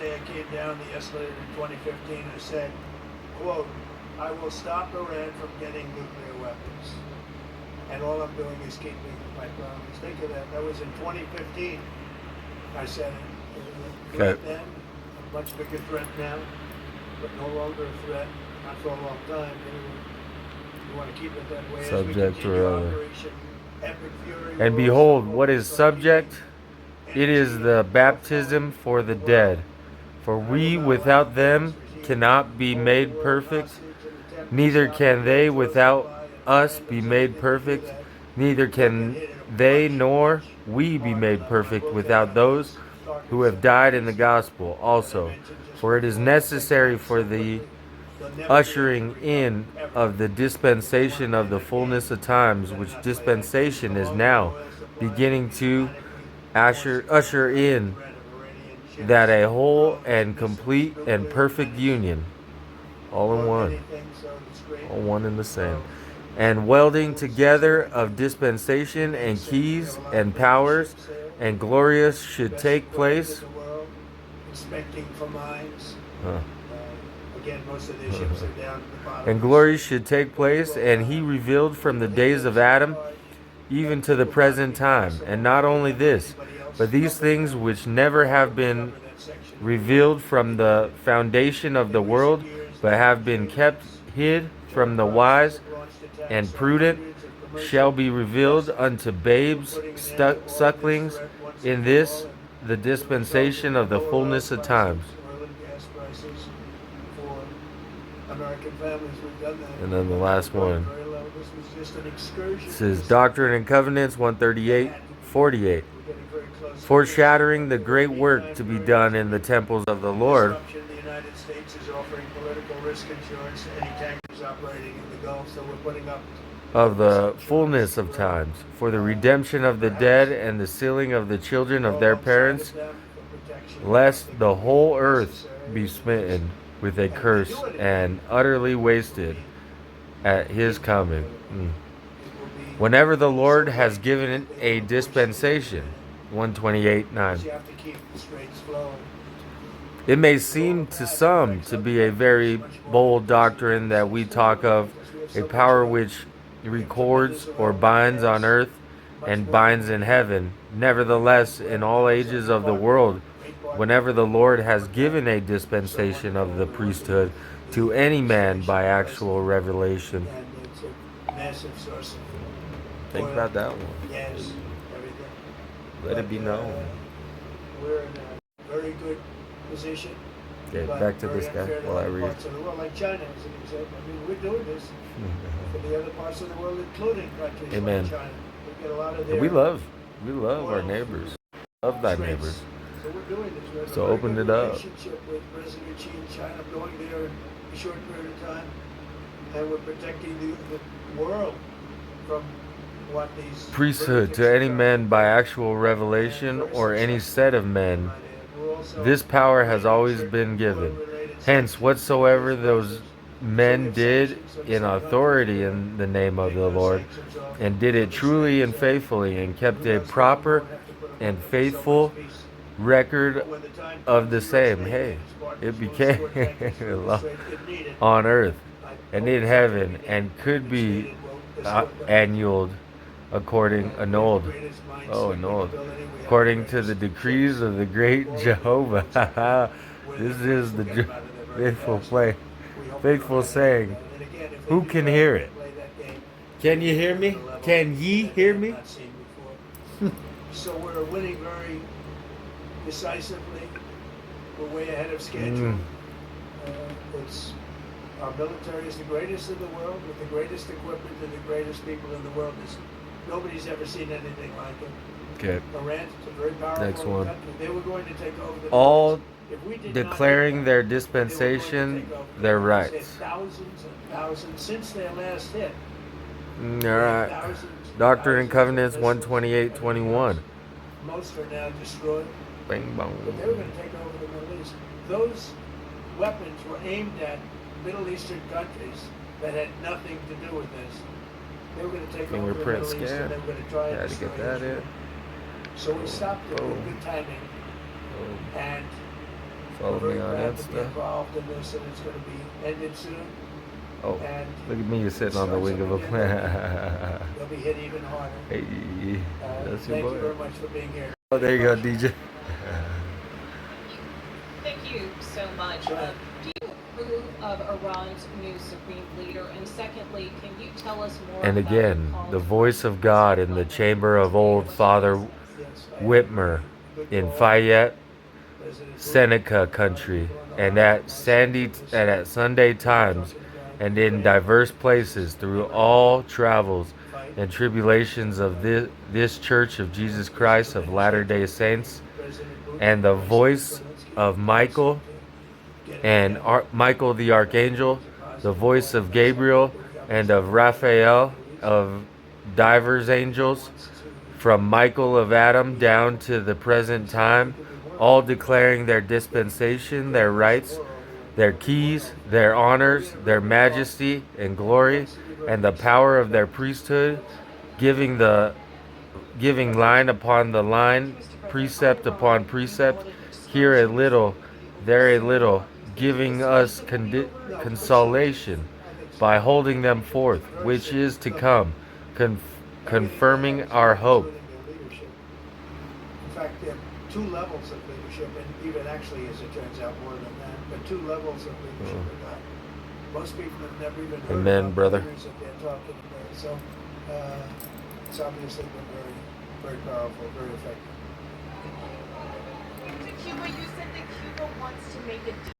day I came down, the escalator in 2015, I said, quote, I will stop Iran from getting nuclear weapons. And all I'm doing is keeping my promise. Think of that. That was in 2015. I said it. It was a threat then, a much bigger threat now, but no longer a threat. Not for a long time. Anyway, you want to keep it that way. Subject or other. Operation Epic Fury. And behold, what is subject? It is the baptism for the dead. For we without them cannot be made perfect, neither can they without us be made perfect, neither can they nor we be made perfect without those who have died in the gospel also. For it is necessary for the ushering in of the dispensation of the fullness of times, which dispensation is now beginning to usher in that a whole and complete and perfect union, all in one, all one and the same, and welding together of dispensation and keys and powers and glorious should take place. Expecting for mines. Again, most of the ships are down at the bottom. And glory should take place, and he revealed from the days of Adam even to the present time. And not only this, but these things which never have been revealed from the foundation of the world, but have been kept hid from the wise and prudent, shall be revealed unto babes, sucklings, in this, the dispensation of the fullness of times. And then the last one. This is Doctrine and Covenants 138:48. Foreshadowing the great work to be done in the temples of the Lord. The United States is offering political risk insurance to any tankers operating in the Gulf, so we're putting up of the fullness of times, for the redemption of the dead and the sealing of the children of their parents, lest the whole earth be smitten with a curse and utterly wasted at his coming. Whenever the Lord has given it a dispensation, 128:9. It may seem to some to be a very bold doctrine that we talk of a power which records or binds on earth and binds in heaven. Nevertheless, in all ages of the world, whenever the Lord has given a dispensation of the priesthood to any man by actual revelation. Think about that one. Yes, Let it be known. We're in a very good position. Okay, back to this guy while I read. Parts of the world, like China, as an example. I mean, we're doing this for the other parts of the world, including countries Amen. like China. We get a lot of And we love our neighbors. Love thy neighbors. So we're doing this. We have So a very open good it up. relationship with President Xi in China, going there in a short period of time, and we're protecting the world from what these priesthood to any man by actual revelation or any set of men. This power has always been given. Hence, whatsoever those men did in authority in the name of the Lord, and did it truly and faithfully, and kept a proper and faithful record of the same. Hey, it became on earth and in heaven, and could be annulled annulled according to the decrees of the great Jehovah. This is the faithful saying. Who can hear it? Can you hear me? Can ye hear me? So we're winning very decisively. We're way ahead of schedule. It's our military is the greatest in the world, with the greatest equipment and the greatest people in the world. Nobody's ever seen anything like it. Okay. Iran's a very powerful Next one. country. They were going to take over the all declaring their dispensation, their rights. Thousands and thousands since their last hit. All right. Doctrine and Covenants 128:21. Most are now destroyed. Bang bong. But they were going to take over the Middle East. Those weapons were aimed at Middle Eastern countries that had nothing to do with this. They were going to take over the Fingerprint Middle East, scan. and they were going to try and Had to destroy get that Israel. in. So we stopped it with good timing. And Follow We're me very on glad to be Insta. involved in this, and it's going to be ended soon. Oh, And look at me sitting on the starts wing of up a again, plane. they'll be hit even harder. Hey, that's your Thank you boy. very much for being here. Oh, there you go, DJ. Thank you so much. Go ahead. Do you approve of Iran's new supreme leader? And secondly, can you tell us more And about again, your calls the to voice of God in the chamber of old Father Yes, I Whitmer good in call. Fayette, President Bush, Seneca a lot of country, people on the and line at from our Sandy side of and this, at Sunday Times, talking about and in Ukraine, diverse places this through never all travels fight. and tribulations of this Church of Jesus Christ of Latter-day Saints, President Bush, and the Vice voice Zelensky, of Michael get it and together. Michael the Archangel, It's a positive the voice point. of That's something Gabriel, that we and obviously of Raphael, of divers angels, wants to from Michael of Adam down to the present time, all declaring their dispensation, their rights, their keys, their honors, their majesty and glory, and the power of their priesthood, giving line upon the line, precept upon precept, here a little, there a little, giving us consolation by holding them forth, which is to come, confirming our hope. their leadership. In fact, there are two levels of leadership, and even actually, as it turns out, more than that. But two levels of leadership in that. Most people have never even heard Amen, about brother. the leaders that they're talking about. So it's obviously been very, very powerful, very effective. To Cuba, you said that Cuba wants to make a deal.